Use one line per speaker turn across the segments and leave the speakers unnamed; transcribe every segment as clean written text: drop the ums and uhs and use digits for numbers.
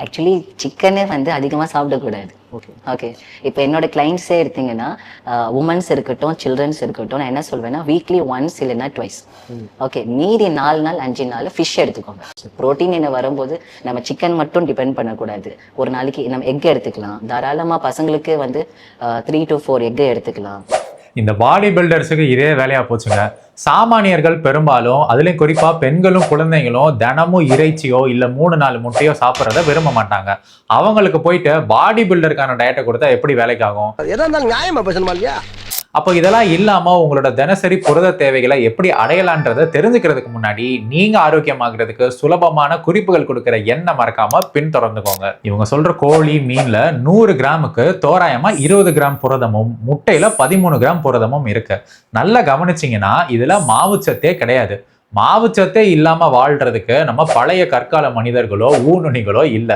Actually சிக்கனே வந்து அதிகமாக சாப்பிடக்கூடாது. ஓகே. இப்போ என்னோட கிளைண்ட்ஸே எடுத்தீங்கன்னா உமன்ஸ் இருக்கட்டும், சில்ட்ரன்ஸ் இருக்கட்டும், நான் என்ன சொல்வேன்னா வீக்லி ஒன்ஸ் இல்லைன்னா ட்வைஸ். ஓகே, மீதி 4 நாள் 5 நாள் ஃபிஷ் எடுத்துக்கோங்க. ப்ரோட்டீன் என்ன வரும்போது நம்ம சிக்கன் மட்டும் டிபெண்ட் பண்ணக்கூடாது. ஒரு நாளைக்கு நம்ம எக் எடுத்துக்கலாம். தாராளமாக பசங்களுக்கு வந்து 3 to 4 எக் எடுத்துக்கலாம்.
இந்த பாடி பில்டர்ஸுக்கு இதே வேலையா போச்சுங்க. சாமானியர்கள் பெரும்பாலும் அதுலயும் குறிப்பா பெண்களும் குழந்தைங்களும் தினமும் இறைச்சியோ இல்ல 3-4 முட்டையோ சாப்பிட்றத விரும்ப மாட்டாங்க. அவங்களுக்கு போயிட்டு பாடி பில்டருக்கான டயட்டை கொடுத்தா எப்படி வேலைக்கு ஆகும்?
நியாயமா பேசணுமா இல்லையா?
அப்போ இதெல்லாம் இல்லாம உங்களோட தினசரி புரத தேவைகளை எப்படி அடையலான்றதை தெரிஞ்சுக்கிறதுக்கு முன்னாடி நீங்க ஆரோக்கியமாகிறதுக்கு சுலபமான குறிப்புகள் கொடுக்கிற எண்ணெய் மறக்காம பின்தொடர்ந்துக்கோங்க. இவங்க சொல்ற கோழி மீன்ல 100 கிராமுக்கு தோராயமா 20 கிராம் புரதமும் முட்டையில 13 கிராம் புரதமும் இருக்கு. நல்லா கவனிச்சிங்கன்னா இதுல மாவுச்சத்தே கிடையாது. மாவுச்சத்தே இல்லாம வாழ்றதுக்கு நம்ம பழைய கற்கால மனிதர்களோ ஊனுணிகளோ இல்ல.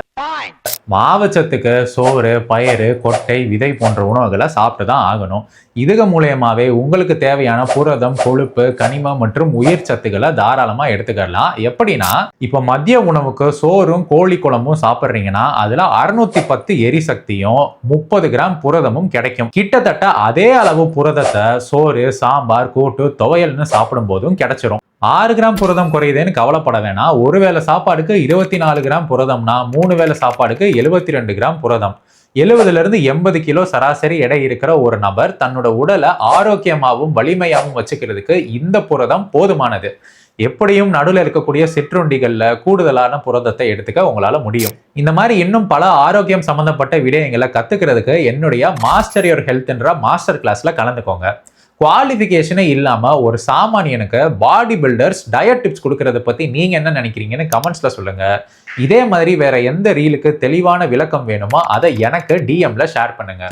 மாவுச்சத்துக்கு சோறு, பயிறு, கொட்டை, விதை போன்ற உணவுகளை சாப்பிட்டு தான் ஆகணும். இதுக மூலியமாவே உங்களுக்கு தேவையான புரதம், கொழுப்பு, கனிமம் மற்றும் உயிர் சத்துக்களை தாராளமா எடுத்துக்கலாம். எப்படின்னா, இப்ப மதிய உணவுக்கு சோறும் கோழி குழம்பும் சாப்பிட்றீங்கன்னா அதுல 610 எரிசக்தியும் 30 கிராம் புரதமும் கிடைக்கும். கிட்டத்தட்ட அதே அளவு புரதத்தை சோறு, சாம்பார், கூட்டு, துவையல்னு சாப்பிடும் போதும் கிடைச்சிரும். 6 கிராம் புரதம் குறையுதுன்னு கவலைப்பட வேணாம். ஒரு வேளை சாப்பாடுக்கு 24 கிராம் புரதம்னா 3 வேளை சாப்பாடுக்கு 72 கிராம் புரதம். 70 to 80 கிலோ சராசரி எடை இருக்கிற ஒரு நபர் தன்னோட உடலை ஆரோக்கியமாகவும் வலிமையாகவும் வச்சுக்கிறதுக்கு இந்த புரதம் போதுமானது. எப்படியும் நடுவில் இருக்கக்கூடிய சிற்றுண்டிகள்ல கூடுதலான புரதத்தை எடுத்துக்க உங்களால முடியும். இந்த மாதிரி இன்னும் பல ஆரோக்கியம் சம்பந்தப்பட்ட விடயங்களை கத்துக்கிறதுக்கு என்னுடைய மாஸ்டர் யுவர் ஹெல்த்ன்ற மாஸ்டர் கிளாஸ்ல கலந்துக்கோங்க. குவாலிஃபிகேஷனே இல்லாம ஒரு சாமானியனுக்கு பாடி பில்டர்ஸ் டயட் டிப்ஸ் கொடுக்கறத பத்தி நீங்க என்ன நினைக்கிறீங்கன்னு கமெண்ட்ஸ்ல சொல்லுங்க. இதே மாதிரி வேற எந்த ரீலுக்கு தெளிவான விளக்கம் வேணுமோ அதை எனக்கு டிஎம்ல ஷேர் பண்ணுங்க.